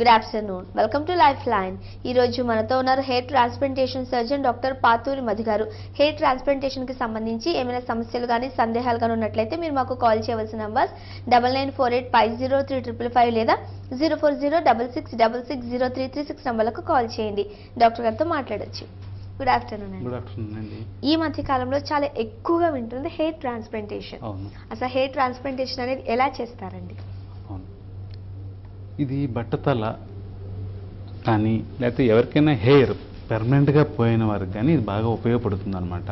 Good afternoon, welcome to life line. ఈ రోజు మనతో ఉన్నారు hair transplantation surgeon doctor Pathuri Madhu garu. Hair transplantation కి సంబంధించి ఏమైనా సమస్యలు కానీ సందేహాలు కానీ ఉన్నట్లయితే మీరు మాకు కాల్ చేయవలసిన నంబర్స్ 9948503555 లేదా 040666063336 నంబర్లకు కాల్ చేయండి. డాక్టర్ గారితో మాట్లాడొచ్చు. గుడ్ ఆఫ్టర్నూన్ అండి. గుడ్ ఆఫ్టర్నూన్ అండి. ఈ మధ్య కాలంలో చాలా ఎక్కువగా వింటుంది హెయిర్ ట్రాన్స్ప్లాంటేషన్. అసలు హెయిర్ ట్రాన్స్ప్లాంటేషన్ అనేది ఎలా చేస్తారండి? ఇది బట్టతల కానీ లేకపోతే ఎవరికైనా హెయిర్ పెర్మనెంట్గా పోయిన వారికి కానీ ఇది బాగా ఉపయోగపడుతుంది అనమాట.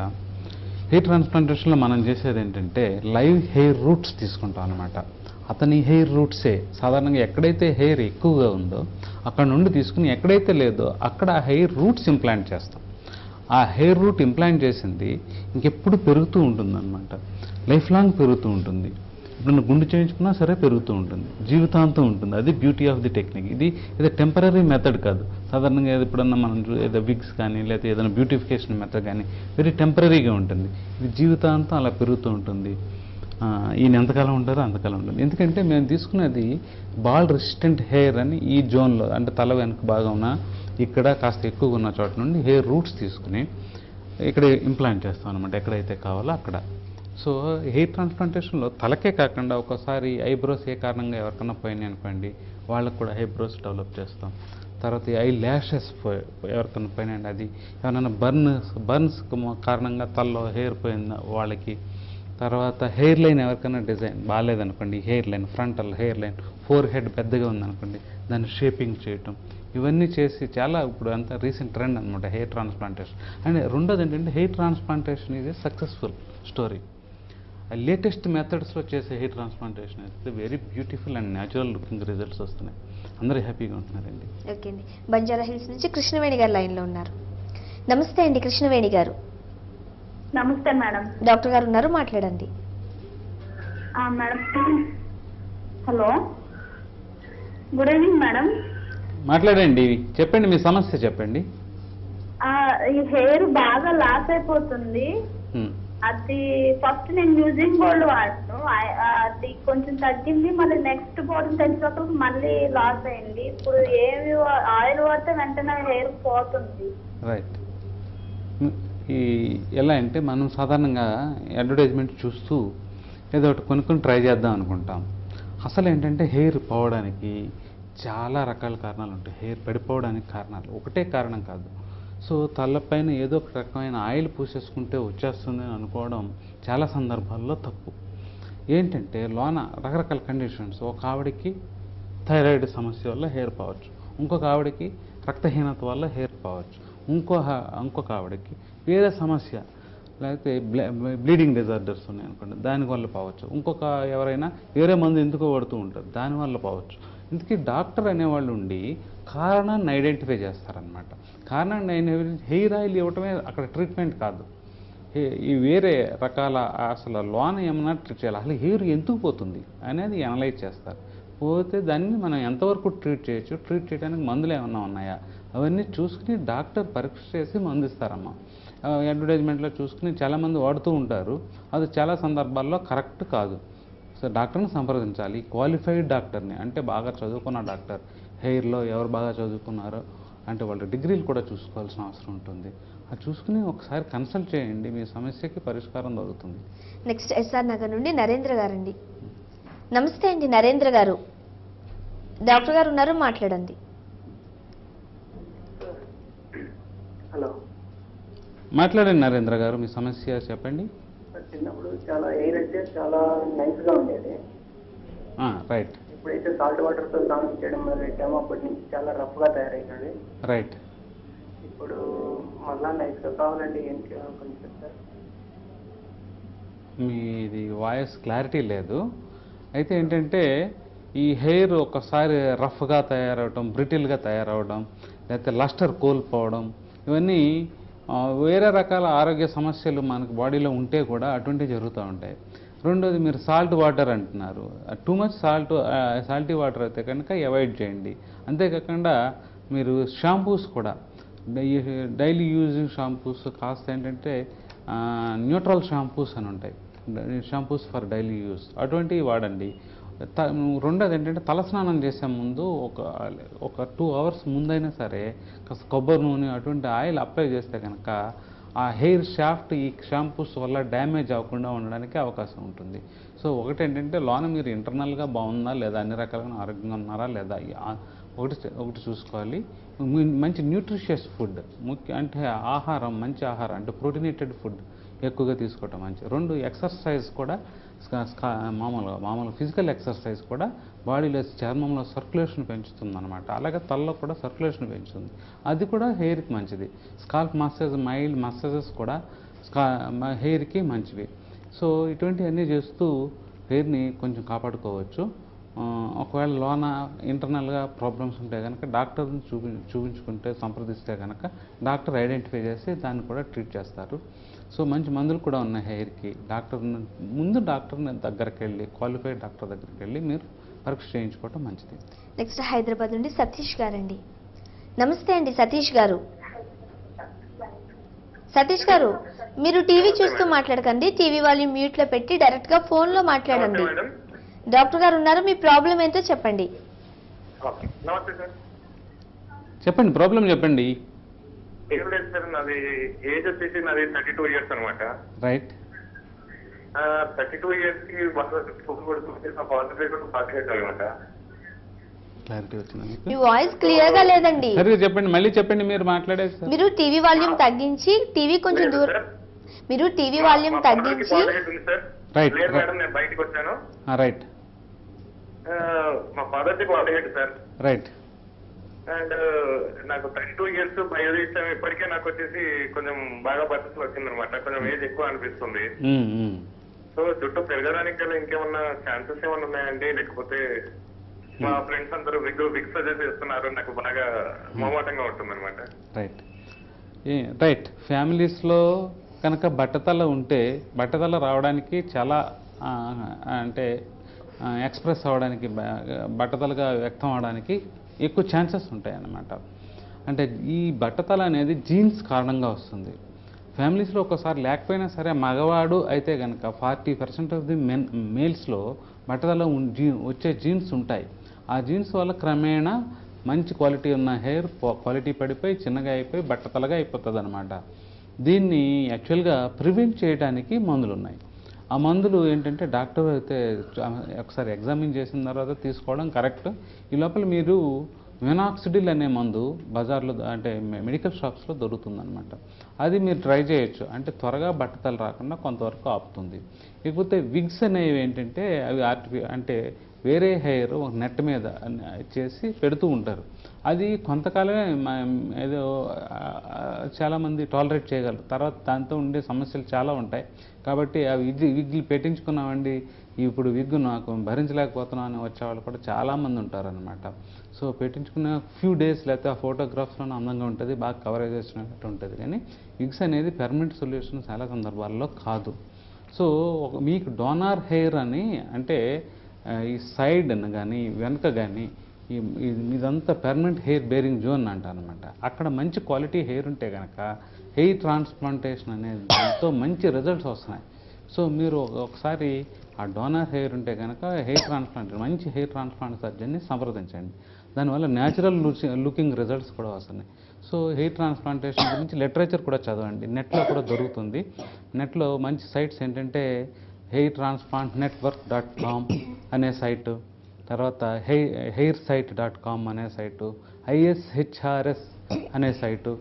హెయిర్ ట్రాన్స్ప్లాంటేషన్లో మనం చేసేది ఏంటంటే లైవ్ హెయిర్ రూట్స్ తీసుకుంటాం అనమాట. అతని హెయిర్ రూట్సే సాధారణంగా ఎక్కడైతే హెయిర్ ఎక్కువగా ఉందో అక్కడ నుండి తీసుకుని ఎక్కడైతే లేదో అక్కడ ఆ హెయిర్ రూట్స్ ఇంప్లాంట్ చేస్తాం. ఆ హెయిర్ రూట్ ఇంప్లాంట్ చేసింది ఇంకెప్పుడు పెరుగుతూ ఉంటుందన్నమాట. లైఫ్ లాంగ్ పెరుగుతూ ఉంటుంది. ఇప్పుడు గుండు చేయించుకున్నా సరే పెరుగుతూ ఉంటుంది, జీవితాంతం ఉంటుంది. అది బ్యూటీ ఆఫ్ ది టెక్నిక్. ఇది టెంపరీ మెథడ్ కాదు. సాధారణంగా ఎప్పుడన్నా మనం ఏదో విగ్స్ కానీ లేకపోతే ఏదైనా బ్యూటిఫికేషన్ మెథడ్ కానీ వెరీ టెంపరీగా ఉంటుంది. ఇది జీవితాంతం అలా పెరుగుతూ ఉంటుంది. ఈయన ఎంతకాలం ఉంటారో అంతకాలం ఉంటుంది. ఎందుకంటే మేము తీసుకునేది బాల్ రెసిస్టెంట్ హెయిర్ అని ఈ జోన్లో అంటే తల వెనక భాగం ఇక్కడ కాస్త ఎక్కువగా ఉన్న చోట నుండి హెయిర్ రూట్స్ తీసుకుని ఇక్కడ ఇంప్లాంట్ చేస్తాం అనమాట, ఎక్కడైతే కావాలో అక్కడ. సో హెయిర్ ట్రాన్స్ప్లాంటేషన్లో తలకే కాకుండా ఒకసారి ఐబ్రోస్ ఏ కారణంగా ఎవరికన్నా పోయినాయి అనుకోండి, వాళ్ళకు కూడా ఐబ్రోస్ డెవలప్ చేస్తాం. తర్వాత ఐ ల్యాషెస్ ఎవరికన్నా పోయినాయండి, అది ఏమైనా బర్న్స్ కారణంగా తలలో హెయిర్ పోయిందా వాళ్ళకి. తర్వాత హెయిర్ లైన్ ఎవరికైనా డిజైన్ బాగాలేదనుకోండి, hair line frontal hair line forehead పెద్దగా ఉందనుకోండి, దాన్ని షేపింగ్ చేయటం, ఇవన్నీ చేసి చాలా ఇప్పుడు అంతా రీసెంట్ ట్రెండ్ అనమాట హెయిర్ ట్రాన్స్ప్లాంటేషన్. అండ్ రెండోది ఏంటంటే హెయిర్ ట్రాన్స్ప్లాంటేషన్ ఇది సక్సెస్ఫుల్ స్టోరీ. లేటెస్ట్ మెథడ్స్లో చేసే హెయిర్ ట్రాన్స్ప్లాంటేషన్ అయితే very beautiful and natural looking results వస్తున్నాయి. అందరూ హ్యాపీగా ఉంటున్నారండి. ఓకే అండి. బంజారా హిల్స్ నుంచి కృష్ణవేణి గారు లైన్లో ఉన్నారు. నమస్తే అండి కృష్ణవేణి గారు. నమస్తే మేడం. డాక్టర్ గారు ఉన్నారు, మాట్లాడండి. Madam, hello, good evening madam. మాట్లాడండి, చెప్పండి మీ సమస్య చెప్పండి. ఈ హెయిర్ బాగా లాస్ అయిపోతుంది. అది ఫస్ట్ నేను యూజింగ్ గోల్డ్ వాడను, అది కొంచెం తగ్గింది, మళ్ళీ నెక్స్ట్ బాటిల్ తెచ్చినప్పుడు మళ్ళీ లాస్ అయింది. ఇప్పుడు ఏమి ఆయిల్ వాడితే వెంటనే హెయిర్ పోతుంది. రైట్. ఎలా అంటే మనం సాధారణంగా అడ్వర్టైజ్మెంట్ చూస్తూ ఏదో ఒకటి కొనుక్కొని ట్రై చేద్దాం అనుకుంటాం. అసలు ఏంటంటే హెయిర్ పోవడానికి చాలా రకాల కారణాలు ఉంటాయి. హెయిర్ పడిపోవడానికి కారణాలు ఒకటే కారణం కాదు. సో తలపైన ఏదో ఒక రకమైన ఆయిల్ పూసేసుకుంటే వచ్చేస్తుంది అని అనుకోవడం చాలా సందర్భాల్లో తప్పు. ఏంటంటే లోన రకరకాల కండిషన్స్, ఒక ఆవిడకి థైరాయిడ్ సమస్య వల్ల హెయిర్ పోవచ్చు, ఇంకొక ఆవిడకి రక్తహీనత వల్ల హెయిర్ పోవచ్చు, ఇంకొక ఆవిడకి వేరే సమస్య లేకపోతే బ్లీడింగ్ డిజార్డర్స్ ఉన్నాయి అనుకోండి, దానివల్ల పోవచ్చు, ఇంకొక ఎవరైనా వేరే మందు ఎందుకో పడుతూ ఉంటారు దానివల్ల పోవచ్చు. ఇందుకే డాక్టర్ అనేవాళ్ళు ఉండి కారణాన్ని ఐడెంటిఫై చేస్తారనమాట. కారణాన్ని హెయిర్ ఆయిల్ ఇవ్వటమే అక్కడ ట్రీట్మెంట్ కాదు. ఈ వేరే రకాల అసలు లోన ఏమన్నా ట్రీట్ చేయాలి, అసలు హెయిర్ ఎందుకు పోతుంది అనేది అనలైజ్ చేస్తారు. పోతే దాన్ని మనం ఎంతవరకు ట్రీట్ చేయొచ్చు, ట్రీట్ చేయడానికి మందులు ఏమన్నా ఉన్నాయా అవన్నీ చూసుకుని డాక్టర్ పరీక్ష చేసి మందు ఇస్తారమ్మా. అడ్వర్టైజ్మెంట్లో చూసుకుని చాలామంది వాడుతూ ఉంటారు, అది చాలా సందర్భాల్లో కరెక్ట్ కాదు. సో డాక్టర్ని సంప్రదించాలి, క్వాలిఫైడ్ డాక్టర్ని, అంటే బాగా చదువుకున్న డాక్టర్. హెయిర్లో ఎవరు బాగా చదువుకున్నారో అంటే వాళ్ళ డిగ్రీలు కూడా చూసుకోవాల్సిన అవసరం ఉంటుంది. అది చూసుకుని ఒకసారి కన్సల్ట్ చేయండి, మీ సమస్యకి పరిష్కారం దొరుకుతుంది. నెక్స్ట్ ఎస్ఆర్ నగర్ నుండి నరేంద్ర గారండి. నమస్తే అండి నరేంద్ర గారు. డాక్టర్ గారు ఉన్నారు, మాట్లాడండి. హలో, మాట్లాడండి నరేంద్ర గారు, మీ సమస్య చెప్పండి. చిన్నప్పుడు చాలా ఎయిర్ అయితే చాలా నైస్ గా ఉండేది. రైట్. ఇప్పుడైతే సాల్ట్ వాటర్ తో స్నానం చేయడం మొదలెట్టాము, అప్పటి నుంచి చాలా రఫ్ గా తయారైందండి. రైట్. ఇప్పుడు మళ్ళా నైస్ గా కావాలండి, ఏం చేయాలి కొంచెం చెప్తారు? మీది వాయిస్ క్లారిటీ లేదు. అయితే ఏంటంటే ఈ హెయిర్ ఒకసారి రఫ్గా తయారవడం, బ్రిటిల్గా తయారవడం, లేకపోతే లస్టర్ కోల్పోవడం, ఇవన్నీ వేరే రకాల ఆరోగ్య సమస్యలు మనకు బాడీలో ఉంటే కూడా అటువంటివి జరుగుతూ ఉంటాయి. రెండోది మీరు సాల్ట్ వాటర్ అంటున్నారు, టూ మచ్ సాల్టీ వాటర్ అయితే కనుక అవాయిడ్ చేయండి. అంతేకాకుండా మీరు షాంపూస్ కూడా డైలీ యూజింగ్ షాంపూస్ కాస్త ఏంటంటే న్యూట్రల్ షాంపూస్ అని ఉంటాయి, షాంపూస్ ఫర్ డైలీ యూజ్, అటువంటివి వాడండి. రెండోది ఏంటంటే తలస్నానం చేసే ముందు ఒక 2 అవర్స్ ముందైనా సరే కాస్త కొబ్బరి నూనె అటువంటి ఆయిల్ అప్లై చేస్తే కనుక ఆ హెయిర్ షాఫ్ట్ ఈ షాంపూస్ వల్ల డ్యామేజ్ అవ్వకుండా ఉండడానికి అవకాశం ఉంటుంది. సో ఒకటేంటంటే లోన మీరు ఇంటర్నల్గా బాగుందా లేదా, అన్ని రకాలుగా ఆరోగ్యంగా ఉన్నారా లేదా, ఒకటి చూసుకోవాలి. మంచి న్యూట్రిషియస్ ఫుడ్ అంటే ఆహారం, మంచి ఆహారం అంటే ప్రోటీనేటెడ్ ఫుడ్ ఎక్కువగా తీసుకోవటం మంచి. 2 ఎక్సర్సైజ్ కూడా మామూలుగా ఫిజికల్ ఎక్సర్సైజ్ కూడా బాడీలో చర్మంలో సర్క్యులేషన్ పెంచుతుంది అనమాట. అలాగే తలలో కూడా సర్క్యులేషన్ పెంచుతుంది, అది కూడా హెయిర్కి మంచిది. స్కాల్ప్ మసాజ్, మైల్డ్ మసాజెస్ కూడా హెయిర్కి మంచివి. సో ఇటువంటివన్నీ చేస్తూ హెయిర్ని కొంచెం కాపాడుకోవచ్చు. ఒకవేళ లోన ఇంటర్నల్గా ప్రాబ్లమ్స్ ఉంటే కనుక డాక్టర్ని చూపించుకుంటే సంప్రదిస్తే కనుక డాక్టర్ ఐడెంటిఫై చేసి దాన్ని కూడా ట్రీట్ చేస్తారు. సో మంచి మందులు కూడా ఉన్నాయి హెయిర్కి. డాక్టర్ని దగ్గరికి వెళ్ళి, క్వాలిఫైడ్ డాక్టర్ దగ్గరికి వెళ్ళి మీరు పరీక్ష చేయించుకోవటం మంచిది. నెక్స్ట్ హైదరాబాద్ నుండి సతీష్ గారండి. నమస్తే అండి సతీష్ గారు. సతీష్ గారు, మీరు టీవీ చూస్తూ మాట్లాడకండి, టీవీ వాల్యూమ్ మ్యూట్లో పెట్టి డైరెక్ట్గా ఫోన్లో మాట్లాడండి. డాక్టర్ గారు ఉన్నారు, మీ ప్రాబ్లం ఏంటో చెప్పండి. నమస్తే సార్. చెప్పండి, ప్రాబ్లం చెప్పండి. ఏం లేదు సార్, నాది ఏజ్ వచ్చేసి నాది 32 ఇయర్స్ అనమాట. రైట్. 32 ఇయర్స్ కి అనమాట. క్లారిటీ వచ్చింది. మీ వాయిస్ క్లియర్ గా లేదండి. సరిగా చెప్పండి, మళ్ళీ చెప్పండి. మీరు మాట్లాడేది సార్. మీరు టీవీ వాల్యూమ్ తగ్గించి, టీవీ కొంచెం దూరం, మీరు టీవీ వాల్యూమ్ తగ్గించి. రైట్ లేదు మేడం, నేను బయటకు వచ్చాను. రైట్. మా ఫాదర్ కి వాడేది సార్. రైట్. అండ్ నాకు 32 ఇయర్స్ బయోదిష్టం. ఇప్పటికే నాకు వచ్చేసి కొంచెం బాగా బతుకులు వచ్చిందనమాట. కొంచెం ఏజ్ ఎక్కువ అనిపిస్తుంది. సో జుట్టు పెరగడానికి గల ఇంకేమన్నా ఛాన్సెస్ ఏమన్నా ఉన్నాయండి? లేకపోతే మా ఫ్రెండ్స్ అందరూ విగ్ సజెస్ట్ చేస్తున్నారు, నాకు బాగా మొహమాటంగా ఉంటుంది అనమాట. రైట్. రైట్. ఫ్యామిలీస్లో కనుక బట్టతల ఉంటే బట్టతల రావడానికి చాలా అంటే ఎక్స్ప్రెస్ అవ్వడానికి, బట్టతలుగా వ్యక్తం అవడానికి ఎక్కువ ఛాన్సెస్ ఉంటాయి అన్నమాట. అంటే ఈ బట్టతల అనేది జీన్స్ కారణంగా వస్తుంది. ఫ్యామిలీస్లో ఒక్కసారి లేకపోయినా సరే మగవాడు అయితే కనుక 40% ఆఫ్ ది మేల్స్లో బట్టతల వచ్చే జీన్స్ ఉంటాయి. ఆ జీన్స్ వల్ల క్రమేణా మంచి క్వాలిటీ ఉన్న హెయిర్ క్వాలిటీ పడిపోయి చిన్నగా అయిపోయి బట్టతలగా అయిపోతుంది అనమాట. దీన్ని యాక్చువల్గా ప్రివెంట్ చేయడానికి మందులు ఉన్నాయి. ఆ మందులు ఏంటంటే డాక్టర్ అయితే ఒకసారి ఎగ్జామిన్ చేసిన తర్వాత తీసుకోవడం కరెక్ట్. ఈ లోపల మీరు మినాక్సిడిల్ అనే మందు బజార్లో అంటే మెడికల్ షాప్స్లో దొరుకుతుందన్నమాట. అది మీరు ట్రై చేయొచ్చు. అంటే త్వరగా బట్టతలు రాకుండా కొంతవరకు ఆపుతుంది. ఇకపోతే విగ్స్ అనేవి ఏంటంటే అవి అంటే వేరే హెయిర్ ఒక నెట్ మీద చేసి పెడుతూ ఉంటారు. అది కొంతకాలమే ఏదో చాలామంది టాలరేట్ చేయగలరు, తర్వాత దాంతో ఉండే సమస్యలు చాలా ఉంటాయి. కాబట్టి ఆ విగ్లు పెట్టించుకున్నామండి, ఇప్పుడు విగ్గు నాకు భరించలేకపోతున్నాను అని వచ్చేవాళ్ళు కూడా చాలామంది ఉంటారనమాట. సో పెట్టించుకున్న ఫ్యూ డేస్ లేకపోతే ఆ ఫోటోగ్రాఫ్స్లోనే అందంగా ఉంటుంది, బాగా కవరేజ్ చేసినట్టు ఉంటుంది. కానీ విగ్స్ అనేది పెర్మనెంట్ సొల్యూషన్ చాలా సందర్భాల్లో కాదు. సో మీకు డోనార్ హెయిర్ అని అంటే ఈ సైడ్ కానీ వెనక కానీ ఇదంతా పెర్మనెంట్ హెయిర్ బేరింగ్ జోన్ అంటారనమాట. అక్కడ మంచి క్వాలిటీ హెయిర్ ఉంటే కనుక హెయిర్ ట్రాన్స్ప్లాంటేషన్ అనేది దాంతో మంచి రిజల్ట్స్ వస్తున్నాయి. సో మీరు ఒకసారి ఆ డోనర్ హెయిర్ ఉంటే కనుక మంచి హెయిర్ ట్రాన్స్ప్లాంట్ సర్జన్ని సంప్రదించండి. దానివల్ల న్యాచురల్ లుకింగ్ రిజల్ట్స్ కూడా వస్తున్నాయి. సో హెయిర్ ట్రాన్స్ప్లాంటేషన్ గురించి లిటరేచర్ కూడా చదవండి, నెట్లో కూడా దొరుకుతుంది. నెట్లో మంచి సైట్స్ ఏంటంటే hairtransplantnetwork.com అనే సైటు, తర్వాత hairsite.com అనే సైటు, ISHRS అనే సైటు,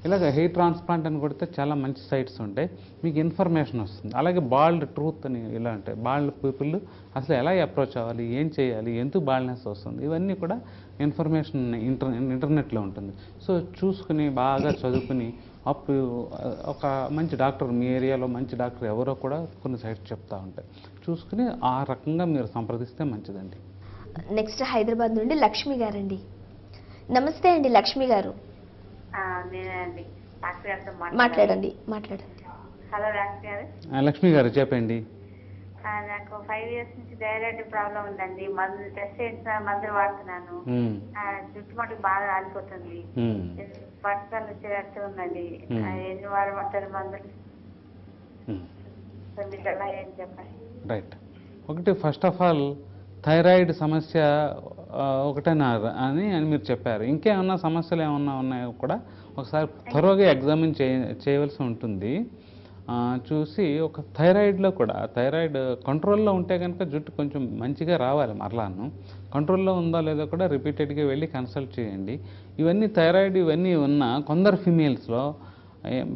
ఇలాగ హెయిర్ ట్రాన్స్ప్లాంట్ అని కొడితే చాలా మంచి సైట్స్ ఉంటాయి, మీకు ఇన్ఫర్మేషన్ వస్తుంది. అలాగే బాల్డ్ ట్రూత్ అని ఇలా ఉంటాయి. బాల్డ్ పీపుల్ అసలు ఎలా అప్రోచ్ అవ్వాలి, ఏం చేయాలి, ఎందుకు బాల్డ్నెస్ వస్తుంది, ఇవన్నీ కూడా ఇన్ఫర్మేషన్ ఇంటర్నెట్లో ఉంటుంది. సో చూసుకుని బాగా చదువుకుని అప్పుడు ఒక మంచి డాక్టర్, మీ ఏరియాలో మంచి డాక్టర్ ఎవరో కూడా కొన్ని సైట్స్ చెప్తూ ఉంటాయి, చూసుకుని ఆ రకంగా మీరు సంప్రదిస్తే మంచిదండి. నెక్స్ట్ హైదరాబాద్ నుండి లక్ష్మి గారండి. నమస్తే అండి లక్ష్మి గారు. నేనండి డాక్టర్ గారితో మాట్లాడండి. హలో డాక్టర్ గారు. లక్ష్మి గారు చెప్పండి. నాకు 5 years నుంచి థైరాయిడ్ ప్రాబ్లం ఉందండి. మందులు టెస్ట్ చేసిన మందులు వాడుతున్నాను. జుట్టు మటుకు బాగా ఆలిపోతుంది, బట్టలు వచ్చేటట్టు ఉందండి. ఎన్ని వారం అంటారు మందులు? మీకు ఎలా ఏం చెప్పండి. రైట్. ఒకటి ఫస్ట్ ఆఫ్ ఆల్ థైరాయిడ్ సమస్య ఒకటేనా అని మీరు చెప్పారు. ఇంకేమన్నా సమస్యలు ఏమన్నా ఉన్నాయో కూడా ఒకసారి త్వరగా ఎగ్జామిన్ చేయవలసి ఉంటుంది. చూసి ఒక థైరాయిడ్లో కూడా థైరాయిడ్ కంట్రోల్లో ఉంటే కనుక జుట్టు కొంచెం మంచిగా రావాలి. మరలాను కంట్రోల్లో ఉందో లేదో కూడా రిపీటెడ్గా వెళ్ళి కన్సల్ట్ చేయండి. ఇవన్నీ థైరాయిడ్ ఇవన్నీ ఉన్న కొందరు ఫిమేల్స్లో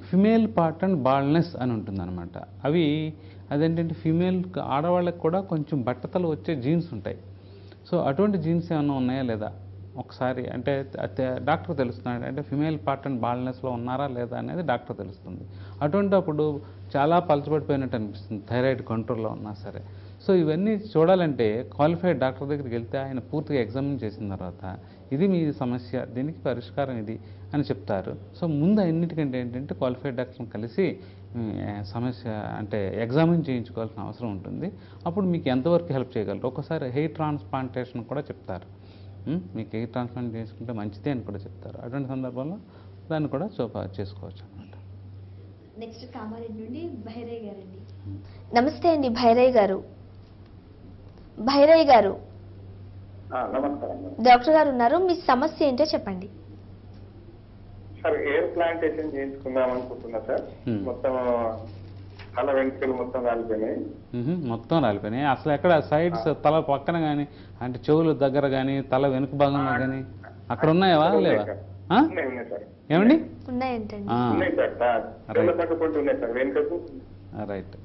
ఫిమేల్ పార్ట్ అండ్ బాల్నెస్ అని ఉంటుందన్నమాట. అదేంటంటే ఫిమేల్ ఆడవాళ్ళకి కూడా కొంచెం బట్టతలు వచ్చే జీన్స్ ఉంటాయి. సో అటువంటి జీన్స్ ఏమైనా ఉన్నాయా లేదా ఒకసారి అంటే డాక్టర్ తెలుస్తున్నాడు. అంటే ఫిమేల్ పార్ట్ అండ్ బాల్నెస్లో ఉన్నారా లేదా అనేది డాక్టర్ తెలుస్తుంది. అటువంటిప్పుడు చాలా పలచబడిపోయినట్టు అనిపిస్తుంది థైరాయిడ్ కంట్రోల్లో ఉన్నా సరే. సో ఇవన్నీ చూడాలంటే క్వాలిఫైడ్ డాక్టర్ దగ్గరికి వెళ్తే ఆయన పూర్తిగా ఎగ్జామిన్ చేసిన తర్వాత ఇది మీ సమస్య, దీనికి పరిష్కారం ఇది అని చెప్తారు. సో ముందు అన్నిటికంటే ఏంటంటే క్వాలిఫైడ్ డాక్టర్ని కలిసి సమస్య అంటే ఎగ్జామిన్ చేయించుకోవాల్సిన అవసరం ఉంటుంది. అప్పుడు మీకు ఎంతవరకు హెల్ప్ చేయగలరు. ఒక్కోసారి హెయిర్ ట్రాన్స్ప్లాంటేషన్ కూడా చెప్తారు. మీకు హెయిర్ ట్రాన్స్ప్లాంట్ చేసుకుంటే మంచిదే అని కూడా చెప్తారు. అటువంటి సందర్భంలో దాన్ని కూడా చేసుకోవచ్చు అన్నమాట. నెక్స్ట్ కామారెడ్డి నుండి భైరయ్య గారండి. నమస్తే అండి భైరయ్య గారు. భైరయ్య గారు, నమస్కారం. డాక్టర్ గారు ఉన్నారు, మీ సమస్య ఏంటో చెప్పండి. సార్ హెయిర్ ప్లాంటేషన్ చేయించుకుందాం అనుకుంటున్నా సార్. మొత్తం తల వెంట్రుకలు మొత్తం రాలిపోయినాయి. మొత్తం రాలిపోయినాయి. అసలు ఎక్కడ సైడ్స్ తల పక్కన కానీ అంటే చెవుల దగ్గర కానీ తల వెనుక భాగంలో కానీ అక్కడ ఉన్నాయా లేవా? ఏమండి ఉన్నాయంటండి. రైట్.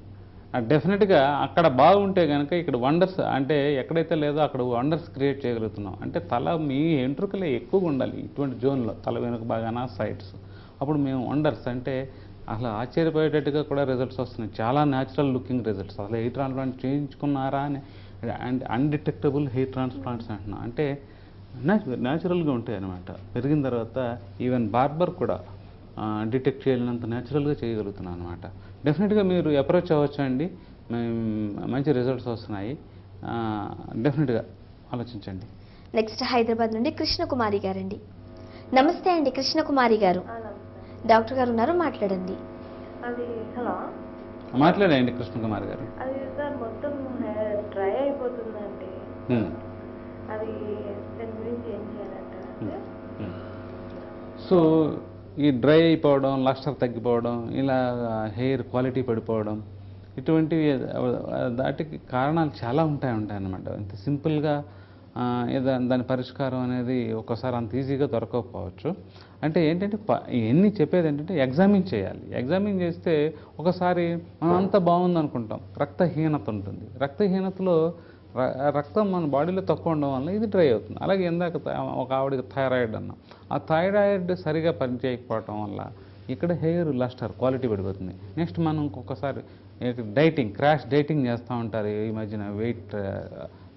డెఫినెట్గా అక్కడ బాగుంటే కనుక ఇక్కడ వండర్స్ అంటే ఎక్కడైతే లేదో అక్కడ వండర్స్ క్రియేట్ చేయగలుగుతున్నాం. అంటే తల మీ వెంట్రుకలే ఎక్కువగా ఉండాలి ఇటువంటి జోన్లో, తల వెనుక బాగాన సైడ్స్. అప్పుడు మేము వండర్స్ అంటే అసలు ఆశ్చర్యపోయేటట్టుగా కూడా రిజల్ట్స్ వస్తున్నాయి. చాలా న్యాచురల్ లుకింగ్ రిజల్ట్స్. అసలు హెయిర్ ట్రాన్స్ప్లాంట్ చేయించుకున్నారా అని అండ్ అన్డిటెక్టబుల్ హెయిర్ ట్రాన్స్ప్లాంట్స్ అంటున్నాం. అంటే న్యాచురల్గా ఉంటాయి అన్నమాట. పెరిగిన తర్వాత ఈవెన్ బార్బర్ కూడా డిటెక్ట్ చేయలేనంత న్యాచురల్గా చేయగలుగుతున్నాం అనమాట. డెఫినెట్గా మీరు అప్రోచ్ అవ్వచ్చు అండి. మంచి రిజల్ట్స్ వస్తున్నాయి. డెఫినెట్గా ఆలోచించండి. నెక్స్ట్ హైదరాబాద్ నుండి కృష్ణకుమారి గారండి. నమస్తే అండి కృష్ణకుమారి గారు. డాక్టర్ గారు ఉన్నారు, మాట్లాడండి. అది హలో మాట్లాడండి కృష్ణకుమారి గారు. అది సార్ మొత్తం డ్రై అయిపోతుందండి. అది దాని గురించి ఏం చేయాలంటే సో ఈ డ్రై అయిపోవడం, లస్టర్ తగ్గిపోవడం, ఇలా హెయిర్ క్వాలిటీ పడిపోవడం, ఇటువంటివి దాటికి కారణాలు చాలా ఉంటాయన్నమాట. ఇంత సింపుల్గా దాని పరిష్కారం అనేది ఒక్కోసారి అంత ఈజీగా దొరకకపోవచ్చు. అంటే ఏంటంటే ఇవన్నీ చెప్పేది ఏంటంటే ఎగ్జామిన్ చేయాలి. ఎగ్జామిన్ చేస్తే ఒకసారి మనం అంతా బాగుంది అనుకుంటాం, రక్తహీనత ఉంటుంది. రక్తహీనతలో రక్తం మన బాడీలో తక్కువ ఉండడం వల్ల ఇది డ్రై అవుతుంది. అలాగే ఇందాక ఒక ఆవిడకి థైరాయిడ్ అన్నాం. ఆ థైరాయిడ్ సరిగా పనిచేయకపోవటం వల్ల ఇక్కడ హెయిర్ లస్టర్ క్వాలిటీ పడిపోతుంది. నెక్స్ట్ మనం ఇంకొకసారి క్రాష్ డైటింగ్ చేస్తూ ఉంటారు ఈ మధ్యన వెయిట్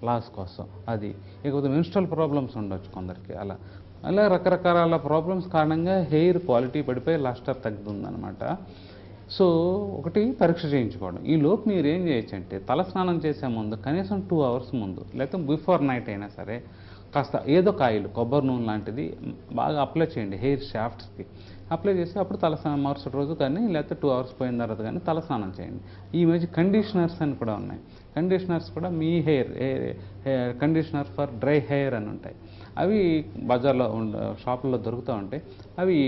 లాస్ కోసం. అది ఇకపోతే మెన్స్ట్రల్ ప్రాబ్లమ్స్ ఉండొచ్చు కొందరికి. అలా రకరకాల ప్రాబ్లమ్స్ కారణంగా హెయిర్ క్వాలిటీ పడిపోయి లస్టర్ తగ్గుతుందన్నమాట. సో ఒకటి పరీక్ష చేయించుకోవడం. ఈ లోపు మీరు ఏం చేయొచ్చు అంటే తలస్నానం చేసే ముందు కనీసం 2 hours ముందు లేకపోతే బిఫోర్ నైట్ అయినా సరే కాస్త ఏదో కాయలు కొబ్బరి నూనె లాంటిది బాగా అప్లై చేయండి హెయిర్ షాఫ్ట్స్కి. అప్లై చేసి అప్పుడు తలస్నానం మరుసటి రోజు కానీ లేకపోతే 2 hours పోయిన తర్వాత కానీ తలస్నానం చేయండి. ఈ మధ్య కండిషనర్స్ అని కూడా ఉన్నాయి. కండిషనర్స్ కూడా మీ hair conditioner for dry hair అని ఉంటాయి. అవి బజార్లో షాపుల్లో దొరుకుతూ ఉంటాయి. అవి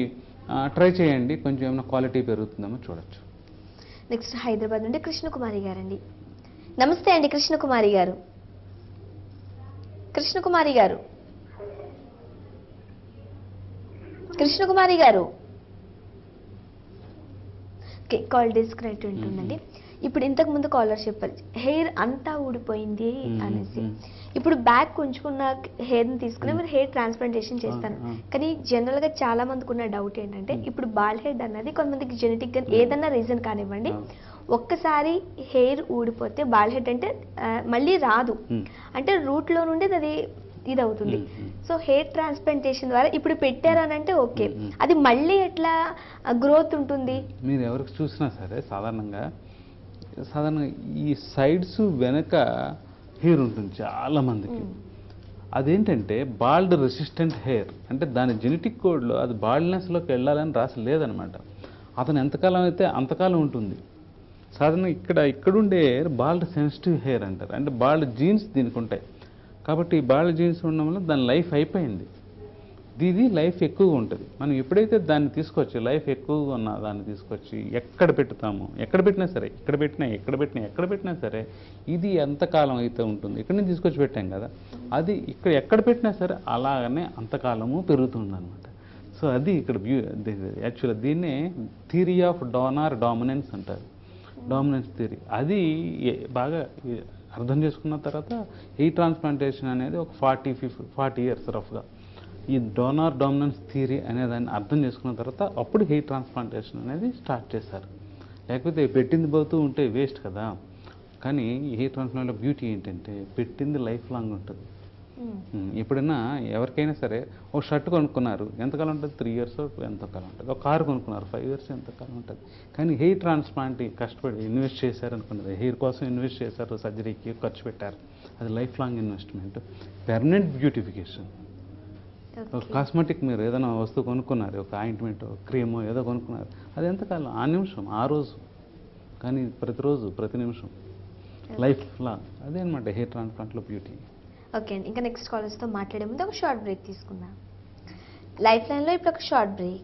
ట్రై చేయండి, కొంచెం ఏమైనా క్వాలిటీ పెరుగుతుందేమో చూడొచ్చు. నెక్స్ట్ హైదరాబాద్ నుండి కృష్ణకుమారి గారండి. నమస్తే అండి కృష్ణకుమారి గారు. కృష్ణకుమారి గారు, కృష్ణకుమారి గారు, కాల్ డిస్కనెక్ట్ ఉంటుందండి. ఇప్పుడు ఇంతకు ముందు కాలర్ చెప్పారు హెయిర్ అంతా ఊడిపోయింది అనేసి. ఇప్పుడు బ్యాక్ ఉంచుకున్న హెయిర్ ని తీసుకుని మీరు హెయిర్ ట్రాన్స్ప్లాంటేషన్ చేస్తాను. కానీ జనరల్ గా చాలా మందికి ఉన్న డౌట్ ఏంటంటే ఇప్పుడు బాల్ హెడ్ అన్నది కొంతమందికి జెనెటిక్ గా ఏదన్నా రీజన్ కానివ్వండి, ఒక్కసారి హెయిర్ ఊడిపోతే బాల్ హెడ్ అంటే మళ్ళీ రాదు, అంటే రూట్ లో నుండి అది ఇది అవుతుంది. సో హెయిర్ ట్రాన్స్ప్లాంటేషన్ ద్వారా ఇప్పుడు పెట్టారనంటే ఓకే, అది మళ్ళీ ఎట్లా గ్రోత్ ఉంటుంది? మీరు ఎవరికి చూసినా సరే సాధారణంగా ఈ సైడ్స్ వెనక హెయిర్ ఉంటుంది చాలా మందికి. అదేంటంటే బాల్డ్ రెసిస్టెంట్ హెయిర్, అంటే దాని జెనెటిక్ కోడ్లో అది బాల్డ్నెస్లోకి వెళ్ళాలని రాసి లేదనమాట. అతను ఎంతకాలం అయితే అంతకాలం ఉంటుంది. సాధారణంగా ఇక్కడుండే హెయిర్ బాల్డ్ సెన్సిటివ్ హెయిర్ అంటారు. అంటే బాల్డ్ జీన్స్ దీనికి ఉంటాయి. కాబట్టి బాల జీన్స్ ఉండడం వల్ల దాని లైఫ్ అయిపోయింది. ఇది లైఫ్ ఎక్కువగా ఉంటుంది. మనం ఎప్పుడైతే దాన్ని తీసుకొచ్చి లైఫ్ ఎక్కువగా ఉన్న దాన్ని తీసుకొచ్చి ఎక్కడ పెట్టుతామో, ఎక్కడ పెట్టినా సరే, ఎక్కడ పెట్టినా సరే ఇది ఎంతకాలం అయితే ఉంటుంది, ఇక్కడ నుంచి తీసుకొచ్చి పెట్టాం కదా, అది ఇక్కడ ఎక్కడ పెట్టినా సరే అలాగనే అంతకాలము పెరుగుతుందన్నమాట. సో అది ఇక్కడ యాక్చువల్గా దీన్నే థియరీ ఆఫ్ డోనార్ డామినెన్స్ అంటారు. డామినెన్స్ థియరీ అది బాగా అర్థం చేసుకున్న తర్వాత హెయిర్ ట్రాన్స్ప్లాంటేషన్ అనేది ఒక 40 ఇయర్స్ రఫ్గా ఈ డోనార్ డామినెన్స్ థియరీ అనేదాన్ని అర్థం చేసుకున్న తర్వాత అప్పుడు హెయిర్ ట్రాన్స్ప్లాంటేషన్ అనేది స్టార్ట్ చేశారు. లేకపోతే పెట్టింది పోతూ ఉంటే వేస్ట్ కదా. కానీ ఈ హెయిర్ ట్రాన్స్ప్లాంట్లో బ్యూటీ ఏంటంటే పెట్టింది లైఫ్ లాంగ్ ఉంటుంది. ఎప్పుడైనా ఎవరికైనా సరే ఒక షర్ట్ కొనుక్కున్నారు, ఎంతకాలం ఉంటుంది? 3 ఇయర్స్ ఎంతకాలం ఉంటుంది. ఒక కారు కొనుక్కున్నారు, 5 ఇయర్స్ ఎంతకాలం ఉంటుంది. కానీ హెయిర్ ట్రాన్స్ప్లాంట్ కష్టపడి ఇన్వెస్ట్ చేశారు అనుకున్నది, హెయిర్ కోసం ఇన్వెస్ట్ చేశారు, సర్జరీకి ఖర్చు పెట్టారు, అది life long investment. Permanent beautification. ఒక కాస్మెటిక్ మీరు ఏదైనా వస్తువు కొనుక్కున్నారు, ఒక ఆయింట్మెంట్ క్రీమో ఏదో కొనుక్కున్నారు, అది ఎంతకాలం? ఆ నిమిషం, ఆ రోజు. కానీ ప్రతిరోజు, ప్రతి నిమిషం, లైఫ్ లాంగ్. అదే అనమాట హెయిర్ ట్రాన్స్ప్లాంట్లో బ్యూటీ. ఓకే అండి, ఇంకా నెక్స్ట్ కాలర్స్తో మాట్లాడే ముందు ఒక షార్ట్ బ్రేక్ తీసుకుందాం. లైఫ్ లైన్లో ఇప్పుడు ఒక షార్ట్ బ్రేక్.